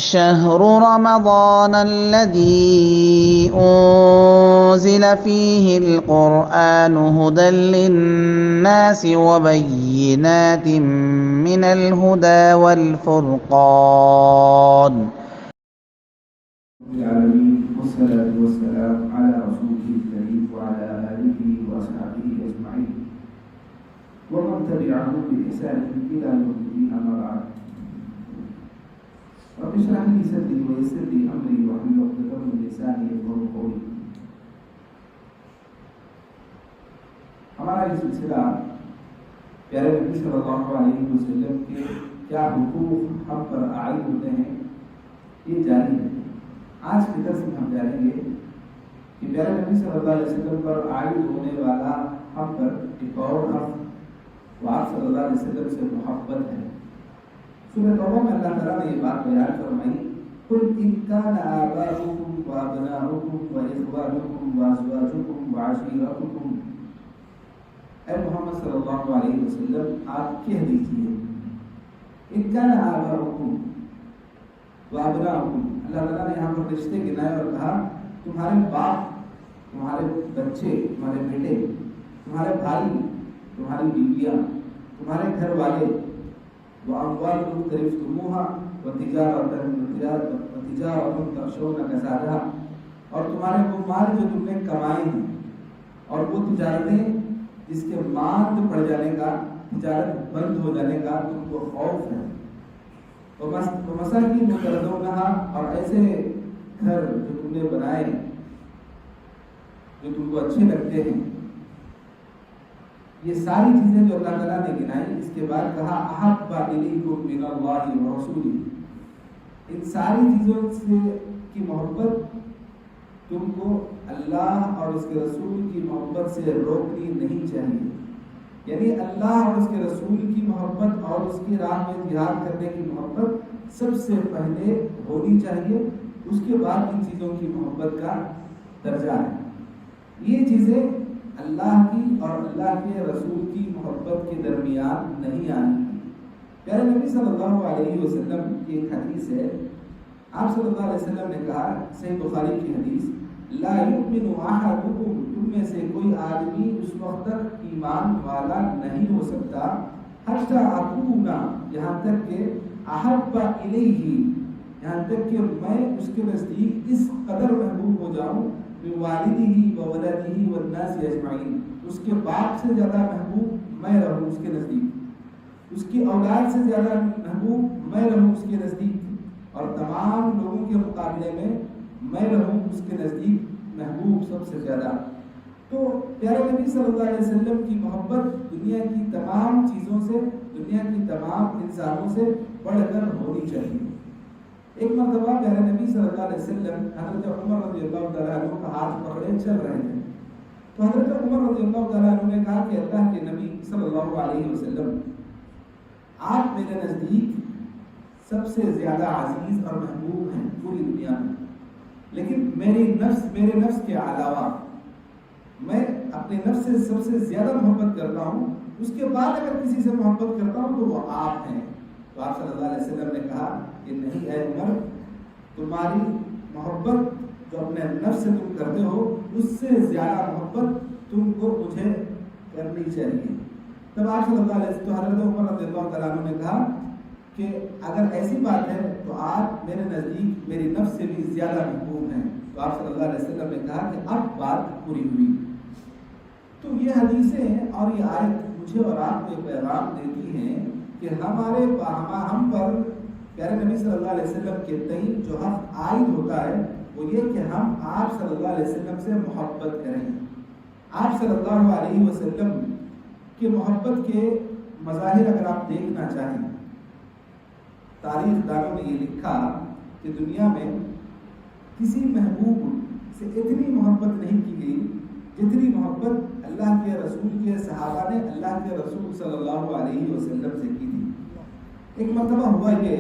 شهر رمضان الذي أنزل فيه القرآن هدى للناس وبينات من الهدى والفرقان. العالمين والصلاة والسلام على رسوله الكريم وعلى آله وأصحابه أجمعين ومن تبعهم بإحسان إلى يوم الدين أما بعد. رب اشرح لي صدري ويسر لي أمري واحلل عقدة من لساني يفقهوا قولي. ہمارا یہ سلسلہ پیارے نبی صلی اللہ علیہ وسلم کے کیا حقوق ہم پر عائد ہوتے ہیں یہ جاری ہے. آج کے درس میں ہم جانیں گے کہ پیارے نبی صلی اللہ علیہ وسلم پر عائد ہونے والا ہم پر ایک اور حق وہ آپ صلی اللہ علیہ وسلم سے محبت ہے. سورۃ توبہ میں اللہ تعالیٰ نے یہ بات بیان فرمائی قل ان کان آباؤکم وابناؤکم واخوانکم وازواجکم وعشیرتکم. اے محمد صلی اللہ علیہ وسلم آپ کہہ دیجئے ان کان آباؤکم وابناؤکم. اللہ تعالیٰ نے یہاں پر رشتے گنائے اور کہا تمہارے باپ، تمہارے بچے، تمہارے بیٹے، تمہارے بھائی، تمہاری بیویاں، تمہارے گھر والے، وَأَمْوَالٌ اقْتَرَفْتُمُوهَا وَتِجَارَةٌ تَخْشَوْنَ كَسَادَهَا. اور تمہارے وہ مال جو تم نے کمائے ہیں اور وہ تجارتیں جس کے ماند پڑ جانے کا، تجارت بند ہو جانے کا تم کو خوف ہے. وَمَسَاكِنُ تَرْضَوْنَهَا. اور ایسے گھر جو تم نے بنائے جو تم کو اچھے لگتے ہیں. یہ ساری چیزیں جو اللہ تعالیٰ نے گنائی اس کے بعد کہا احب الیکم من اللہ ورسولہ. ان ساری چیزوں سے کی محبت تم کو اللہ اور اس کے رسول کی محبت سے روکنی نہیں چاہیے. یعنی اللہ اور اس کے رسول کی محبت اور اس کی راہ میں جہاد کرنے کی محبت سب سے پہلے ہونی چاہیے. اس کے بعد ان چیزوں کی محبت کا درجہ ہے. یہ چیزیں اللہ کی اور اللہ کے رسول کی محبت کے درمیان نہیں آنی. پیارے نبی صلی اللہ علیہ وسلم کی ایک حدیث ہے. آپ صلی اللہ علیہ وسلم نے کہا، صحیح بخاری کی حدیث، لا یؤمن احدکم، تم میں سے کوئی آدمی اس وقت تک ایمان والا نہیں ہو سکتا حتی اکون، یہاں تک کہ احب الیہ، یہاں تک کہ میں اس کے نزدیک اس قدر محبوب ہو جاؤں بوالدہ وولدہ والناس اجمعین، اس کے باپ سے زیادہ محبوب میں رہوں اس کے نزدیک، اس کی اولاد سے زیادہ محبوب میں رہوں اس کے نزدیک، اور تمام لوگوں کے مقابلے میں میں رہوں اس کے نزدیک محبوب سب سے زیادہ. تو پیارے نبی صلی اللہ علیہ وسلم کی محبت دنیا کی تمام چیزوں سے، دنیا کی تمام انسانوں سے بڑھ کر ہونی چاہیے. ایک مرتبہ پیارے نبی صلی اللہ علیہ وسلم حضرت عمر رضی اللہ تعالیٰ عنہ کا ہاتھ پکڑے چل رہے تھے. تو حضرت عمر رضی اللہ تعالیٰ عنہ نے کہا کہ اللہ کے نبی صلی اللہ علیہ وسلم آپ میرے نزدیک سب سے زیادہ عزیز اور محبوب ہیں پوری دنیا میں، لیکن میرے نفس کے علاوہ میں اپنے نفس سے سب سے زیادہ محبت کرتا ہوں. اس کے بعد اگر کسی سے محبت کرتا ہوں تو وہ آپ ہیں. تو آپ صلی اللہ علیہ وسلم نے کہا کہ نہیں اے عمر، تمہاری محبت جو اپنے نفس سے تم کرتے ہو اس سے زیادہ محبت تم کو مجھے کرنی چاہیے. تب آپ صلی اللہ علیہ وسلم تو حضرت عمر رضی اللہ تعالیٰ عنہ نے کہا کہ اگر ایسی بات ہے تو آپ میرے نزدیک میری نفس سے بھی زیادہ محبوب ہیں. تو آپ صلی اللہ علیہ وسلم نے کہا کہ اب بات پوری ہوئی. تو یہ حدیثیں اور یہ آیت مجھے اور آپ کو پیغام دیتی ہیں کہ ہم پر پیارے نبی صلی اللہ علیہ وسلم کے تئیں جو حق عائد ہوتا ہے وہ یہ کہ ہم آپ صلی اللہ علیہ وسلم سے محبت کریں. آپ صلی اللہ علیہ وسلم کی محبت کے مظاہر اگر آپ دیکھنا چاہیں، تاریخ دانوں نے یہ لکھا کہ دنیا میں کسی محبوب سے اتنی محبت نہیں کی گئی جتنی محبت اللہ کے رسول کے صحابہ نے اللہ کے رسول صلی اللہ علیہ وسلم سے کی تھی. ایک مرتبہ ہوا یہ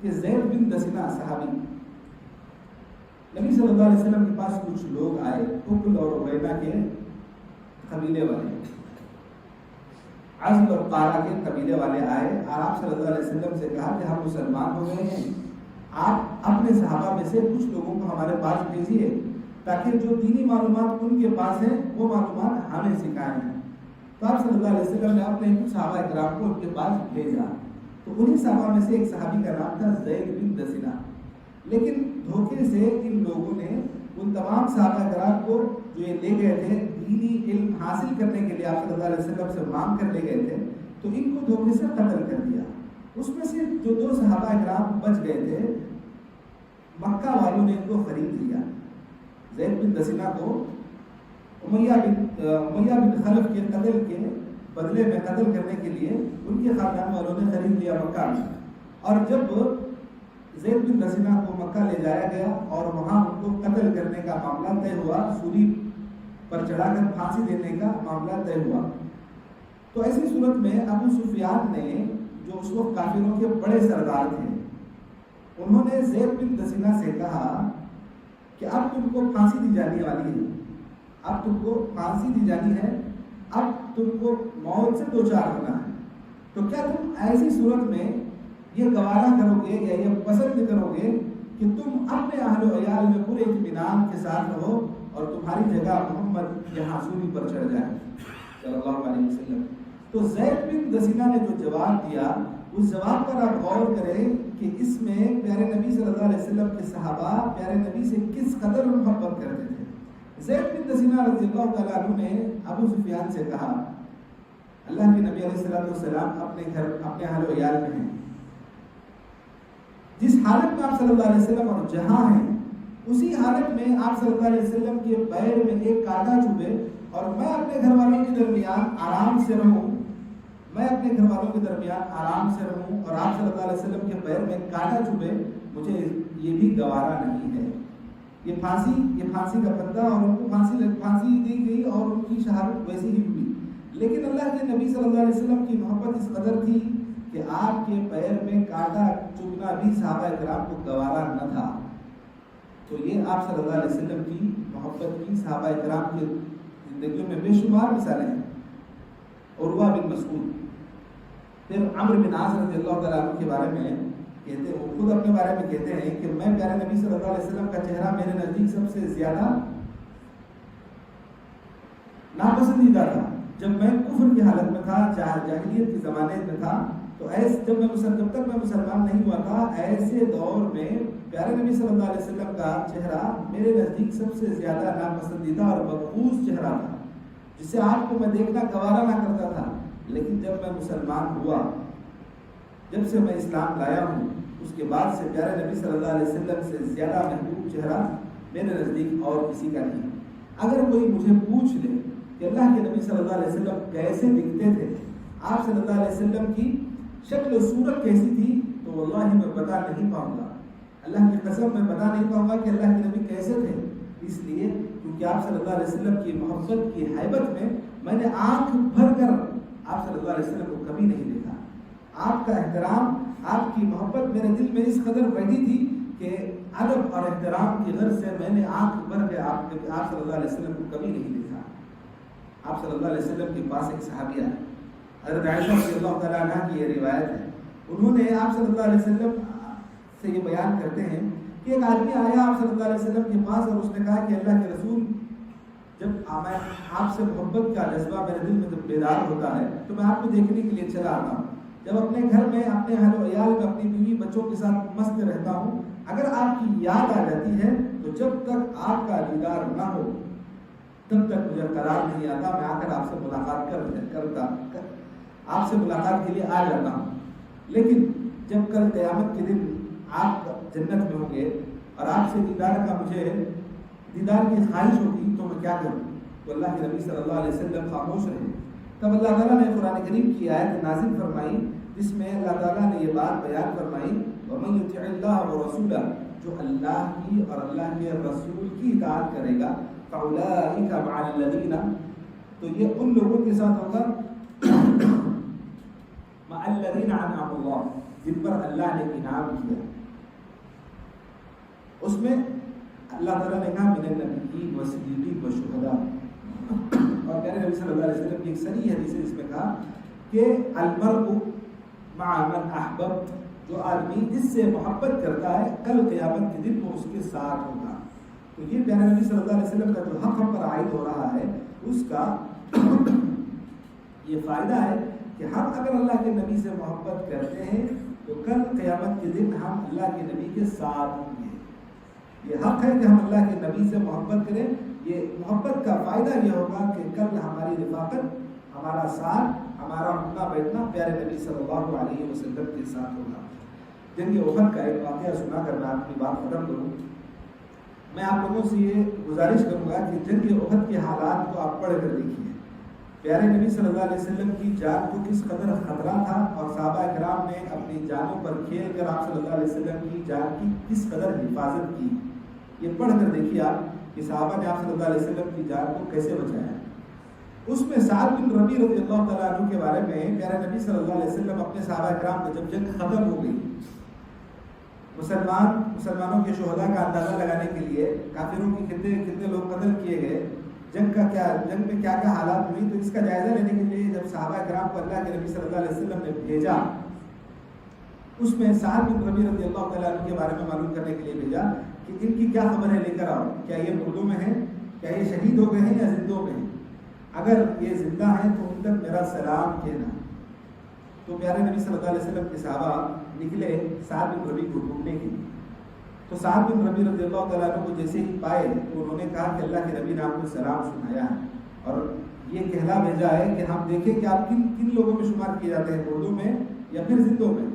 کہ زید بن دسنہ صحابی نبی صلی اللہ علیہ وسلم کے پاس کچھ لوگ آئے، قبل اور عبیدہ کے قبیلے والے، عزل اور قارا کے قبیلے والے آئے اور آپ صلی اللہ علیہ وسلم سے کہا کہ ہم مسلمان ہو گئے ہیں آپ اپنے صحابہ میں سے کچھ لوگوں کو ہمارے پاس بھیجیے تاکہ جو دینی معلومات ان کے پاس ہیں وہ معلومات ہمیں سکھائیں. تو آپ صلی اللہ علیہ وسلم نے اپنے کچھ صحابہ کرام کو ان کے پاس بھیجا. تو انہی صحابہ میں سے ایک صحابی کا نام تھا زید بن دسنہ. لیکن دھوکے سے ان لوگوں نے ان تمام صحابہ کرام کو جو یہ لے گئے تھے دینی علم حاصل کرنے کے لیے آپ صلی اللہ علیہ وسلم سے مانگ کر لے گئے تھے, تو ان کو دھوکے سے قتل کر دیا. اس میں سے جو 2 صحابہ کرام بچ گئے تھے, مکہ والوں نے ان کو خرید لیا. زید بن دسنہ کو امیہ بن خلف کے قتل کے بدلے میں قتل کرنے کے لیے ان کے خاندان والوں نے خرید لیا مکہ میں. اور جب زید بن دسنہ کو مکہ لے جایا گیا اور وہاں ان کو قتل کرنے کا معاملہ طے ہوا, سولی پر چڑھا کر پھانسی دینے کا معاملہ طے ہوا. تو ایسی صورت میں ابو سفیان نے جو اس وقت کافروں کے بڑے سردار تھے, انہوں نے زید بن دسنہ سے کہا کہ اب تم کو پھانسی دی جانے والی ہے, اب تم کو پھانسی دی جانی ہے, اب تم کو موت سے دوچار ہونا ہے. تو کیا تم ایسی صورت میں یہ گوارا کرو گے یا یہ پسند کرو گے کہ تم اپنے اہل و عیال میں پورے اطمینان کے ساتھ رہو اور تمہاری جگہ محمد یہاں سولی پر چڑھ جائے صلی اللہ علیہ وسلم. تو زید بن دسنہ نے جو جواب دیا اس جواب پر آپ غور کریں کہ اس میں پیارے نبی صلی اللہ علیہ وسلم کے صحابہ پیارے نبی سے کس قدر محبت کرتے تھے. زید بن دسنہ رضی اللہ تعالیٰ عنہ نے ابو سفیان سے کہا اللہ کے نبی علیہ السلام اپنے گھر اپنے اہل و عیال میں ہیں, جس حالت میں آپ صلی اللہ علیہ وسلم اور جہاں ہیں اسی حالت میں آپ صلی اللہ علیہ وسلم کے پیر میں ایک کانٹا چبھے اور میں اپنے گھر والوں کے درمیان آرام سے رہوں, میں اپنے گھر والوں کے درمیان آرام سے رہوں اور آپ صلی اللہ علیہ وسلم کے پیر میں کانٹا چبھے, مجھے یہ بھی گوارا نہیں ہے. یہ پھانسی کا پتا اور ان کو پھانسی دی گئی اور ان کی شہادت ویسی ہی ہوئی. لیکن اللہ کے نبی صلی اللہ علیہ وسلم کی محبت اس قدر تھی کہ آپ کے پیر میں کانٹا چبھنا بھی صحابہ کرام کو گوارا نہ تھا. تو یہ آپ صلی اللہ علیہ وسلم کی محبت کی صحابہ کرام کی زندگیوں میں بے شمار مثالیں ہیں. عروہ بن مسعود, پھر عمرو بن عاص رضی اللہ تعالیٰ عنہ کے بارے میں کہتے ہیں, وہ خود اپنے بارے میں کہتے ہیں کہ میں پیارے نبی صلی اللہ علیہ وسلم کا چہرہ میرے نزدیک سب سے زیادہ ناپسندیدہ تھا. جب میں کفر کی حالت میں تھا, جاہلیت کے زمانے میں تھا, تو جب تک میں مسلمان نہیں ہوا تھا, ایسے دور میں پیارے نبی صلی اللہ علیہ وسلم کا چہرہ میرے نزدیک سب سے زیادہ ناپسندیدہ اور مقبوض چہرہ تھا, جسے آپ کو میں دیکھنا گوارا نہ کرتا تھا. لیکن جب میں مسلمان ہوا, جب سے میں اسلام لایا ہوں, اس کے بعد سے پیارے نبی صلی اللہ علیہ وسلم سے زیادہ محبوب چہرہ میرے نزدیک اور کسی کا نہیں. اگر کوئی مجھے پوچھ لے کہ اللہ کے نبی صلی اللہ علیہ وسلم کیسے دکھتے تھے, آپ صلی اللہ علیہ وسلم کی شکل و صورت کیسی تھی, تو واللہ میں بتا نہیں پاؤں گا, اللہ کی قسم میں بتا نہیں پاؤں گا کہ اللہ کے نبی کیسے تھے. اس لیے کیونکہ آپ صلی اللہ علیہ وسلم کی محبت کی حیبت میں نے آنکھ بھر کر آپ صلی اللہ علیہ وسلم کو کبھی نہیں دیکھا. آپ کا احترام, آپ کی محبت میرے دل میں اس قدر بیٹھی تھی کہ ادب اور احترام کی غرض سے میں نے آنکھ بھر کے آپ صلی اللہ علیہ وسلم کو کبھی نہیں دیکھا. آپ صلی اللہ علیہ وسلم کے پاس ایک صحابیہ ہے, حضرت عائشہ رضی اللہ تعالیٰ عنہ کی یہ روایت ہے. انہوں نے آپ صلی اللہ علیہ وسلم سے یہ بیان کرتے ہیں کہ ایک آدمی آیا آپ صلی اللہ علیہ وسلم کے پاس اور اس نے کہا کہ اللہ کے رسول, جب میں آپ سے محبت کا جذبہ میرے دل میں جب بیدار ہوتا ہے تو میں آپ کو دیکھنے کے لیے چلا آتا ہوں. جب اپنے گھر میں اپنے اہل و عیال میں اپنی بیوی بچوں کے ساتھ مست رہتا ہوں, اگر آپ کی یاد آ جاتی ہے تو جب تک آپ کا دیدار نہ ہو تب تک مجھے قرار نہیں آتا, میں آ کر آپ سے ملاقات آپ سے ملاقات کے لیے آ جاتا ہوں. لیکن جب کل قیامت کے دن آپ جنت میں ہوں گے اور آپ سے دیدار کی خواہش ہوگی تو میں کیا کروں؟ تو اللہ کے نبی صلی اللہ علیہ وسلم خاموش رہے. تب اللہ تعالیٰ نے قرآن کریم کی آیت نازل فرمائی جس میں اللہ تعالیٰ نے یہ بات بیان فرمائی, وَمَن يُطِعِ اللَّهَ وَرَسُولَهُ, جو اللہ کی اور اللہ کے رسول کی اطاعت کرے گا, فَأُولَٰئِكَ مَعَ الَّذِينَ, تو یہ ان لوگوں کے ساتھ ہوگا مَعَ الَّذِينَ أَنْعَمَ اللَّهُ, جن پر اللہ نے انعام کیا. اس میں اللہ تعالیٰ نے کہا من النبیین والصدیقین والشہداء, اور پیارے نبی صلی اللہ علیہ وسلم کی ایک صریح حدیث ہے جس میں کہا کہ المرء مع من احببت جو آدمی اس سے محبت کرتا ہے کل قیامت کے دن وہ اس کے ساتھ ہوگا. تو یہ پیارے نبی صلی اللہ علیہ وسلم کا جو حق ہم پر عائد ہو رہا ہے اس کا یہ فائدہ ہے کہ ہم اگر اللہ کے نبی سے محبت کرتے ہیں تو کل قیامت کے دن ہم اللہ کے نبی کے ساتھ ہوں گے. یہ حق ہے کہ ہم اللہ کے نبی سے محبت کریں. یہ محبت کا فائدہ یہ ہوگا کہ کل ہماری رفاقت، ہمارا ساتھ، ہمارا اٹھنا بیٹھنا پیارے نبی صلی اللہ علیہ وسلم کے ساتھ ہوگا. جنگ احد کا ایک واقعہ سنا کر میں اپنی بات ختم کروں. میں آپ لوگوں سے یہ گزارش کروں گا کہ جنگ احد کے حالات کو آپ پڑھ کر دیکھیے. پیارے نبی صلی اللہ علیہ وسلم کی جان کو کس قدر خطرہ تھا اور صحابہ کرام نے اپنی جانوں پر کھیل کر آپ صلی اللہ علیہ وسلم کی جان کی کس قدر حفاظت کی. یہ پڑھ کر دیکھیے آپ کہ صحابہ نے آپ صلی اللہ علیہ وسلم کی جان کو کیسے بچایا. اس میں سعد بن ربیع رضی اللہ تعالیٰ عنہ کے بارے میں پیارے نبی صلی اللہ علیہ وسلم اپنے صحابہ کرام کو جب جنگ ختم ہو گئی، مسلمانوں کے شہداء کا اندازہ لگانے کے لیے کافروں کی کتنے لوگ قتل کیے گئے، جنگ میں کیا حالات ہوئی، تو اس کا جائزہ لینے کے لیے جب صحابہ کرام کو اللہ کے نبی صلی اللہ علیہ وسلم نے بھیجا، اس میں سعد بن ربیع رضی اللہ تعالیٰ عنہ کے بارے میں معلوم کرنے کے لیے بھیجا کہ ان کی کیا خبر ہے، لے کر آؤ. کیا یہ مردوں میں ہیں، کیا یہ شہید ہو گئے ہیں یا زندوں میں ہیں؟ اگر یہ زندہ ہیں تو ان تک میرا سلام کہنا. تو پیارے نبی صلی اللہ علیہ وسلم کے صحابہ نکلے سعد بن ربیع کو ڈھونڈنے کے لیے. تو سعد بن ربیع رضی اللہ تعالیٰ عنہ کو جیسے ہی پائے تو انہوں نے کہا کہ اللہ کے نبی نے آپ کو سلام سنایا ہے اور یہ کہلا بھیجا ہے کہ ہم دیکھیں کہ آپ کن لوگوں میں شمار کیے جاتے ہیں، مردوں میں یا پھر زندوں میں.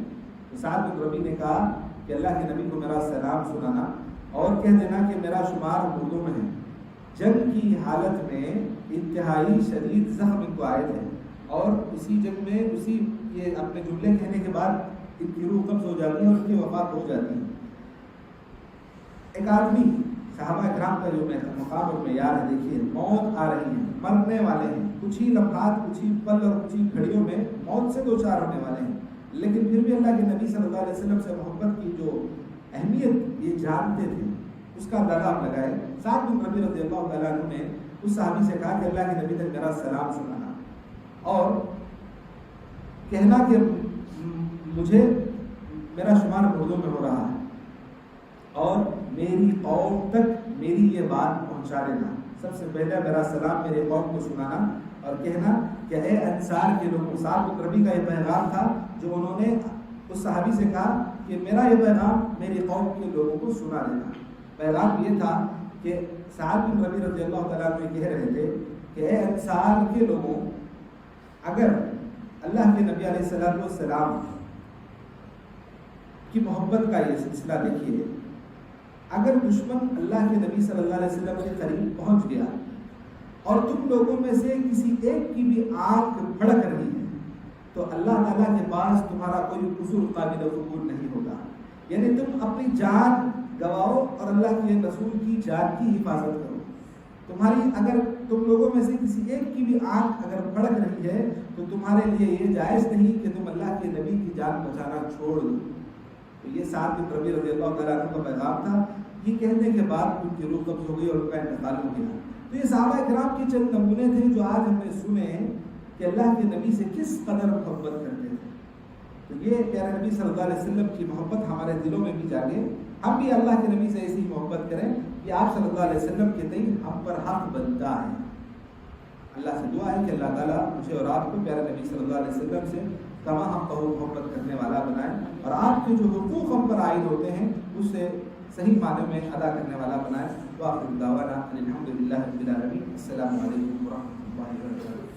تو سعد بن ربیع نے کہا کہ اللہ کے نبی کو میرا سلام سنانا اور کہہ دینا کہ میرا شمار مردوں میں ہے. جنگ کی حالت میں انتہائی شدید زخم ان کو عائد ہے اور اسی جنگ میں یہ اپنے جملے کہنے کے بعد ان کی روح قبض ہو جاتی ہے اور ان کی وفات ہو جاتی ہے. ایک آدمی صحابہ کرام کا جو مقام اور معیار ہے، دیکھیے موت آ رہی ہے، مرنے والے ہیں، کچھ ہی لمحات، کچھ ہی پل اور کچھ ہی گھڑیوں میں موت سے دو چار ہونے والے ہیں، لیکن پھر بھی اللہ کے نبی صلی اللہ علیہ وسلم سے محبت کی جو اہمیت یہ جانتے تھے اس کا اندازہ آپ لگائے. سعد بن ربیع رضی اللہ تعالیٰ عنہ نے اس صحابی سے کہا کہ اللہ کے نبی تک میرا سلام سنانا اور کہنا کہ مجھے میرا شمار مردوں میں ہو رہا ہے اور میری قوم تک میری یہ بات پہنچا دینا. سب سے پہلے میرا سلام میرے قوم کو سنانا اور کہنا کہ اے انصار کے لوگوں. سعد بن ربیع کا یہ پیغام تھا جو انہوں نے اس صحابی سے کہا کہ میرا یہ پیغام میری قوم کے لوگوں کو سنا دینا. پیغام یہ تھا کہ سعد بن ربیع رضی اللہ تعالیٰ عنہ کہہ رہے تھے کہ اے انصار کے لوگوں، اگر اللہ کے نبی علیہ السلام کی محبت کا یہ سلسلہ دیکھیے، اگر دشمن اللہ کے نبی صلی اللہ علیہ وسلم کے قریب پہنچ گیا اور تم لوگوں میں سے کسی ایک کی بھی آنکھ بھڑک رہی ہے تو اللہ تعالیٰ کے پاس تمہارا کوئی قصور قابل قبول نہیں ہوگا. یعنی تم اپنی جان گواؤ اور اللہ کے رسول کی جان کی حفاظت کرو. تمہاری اگر تم لوگوں میں سے کسی ایک کی بھی آنکھ اگر بھڑک رہی ہے تو تمہارے لیے یہ جائز نہیں کہ تم اللہ کے نبی کی جان بچانا چھوڑ دو. تو یہ سعد بن ربیع رضی اللہ تعالیٰ عنہ کا پیغام تھا. یہ کہنے کے بعد ان کی روح قبض ہو گئی اور ان کا انتقال ہو گیا. تو یہ صحابہ کرام کی چند نمونے تھے جو آج ہم نے سنے کہ اللہ کے نبی سے کس قدر محبت کرتے تھے. تو یہ پیارے نبی صلی اللہ علیہ وسلم کی محبت ہمارے دلوں میں بھی جاگے. ہم بھی اللہ کے نبی سے ایسی محبت کریں کہ آپ صلی اللہ علیہ وسلم کے تئیں ہم پر حق بنتا ہے. اللہ سے دعا ہے کہ اللہ تعالیٰ مجھے اور آپ کو پیارے نبی صلی اللہ علیہ وسلم سے تمام محبت کرنے والا بنائے اور آپ کے جو حقوق ہم پر عائد ہوتے ہیں اس سے صحیح معنی میں ادا کرنے والا بنائے. وآخر دعوانا الحمدللہ رب العالمین. السلام علیکم ورحمۃ اللہ وبرکاتہ.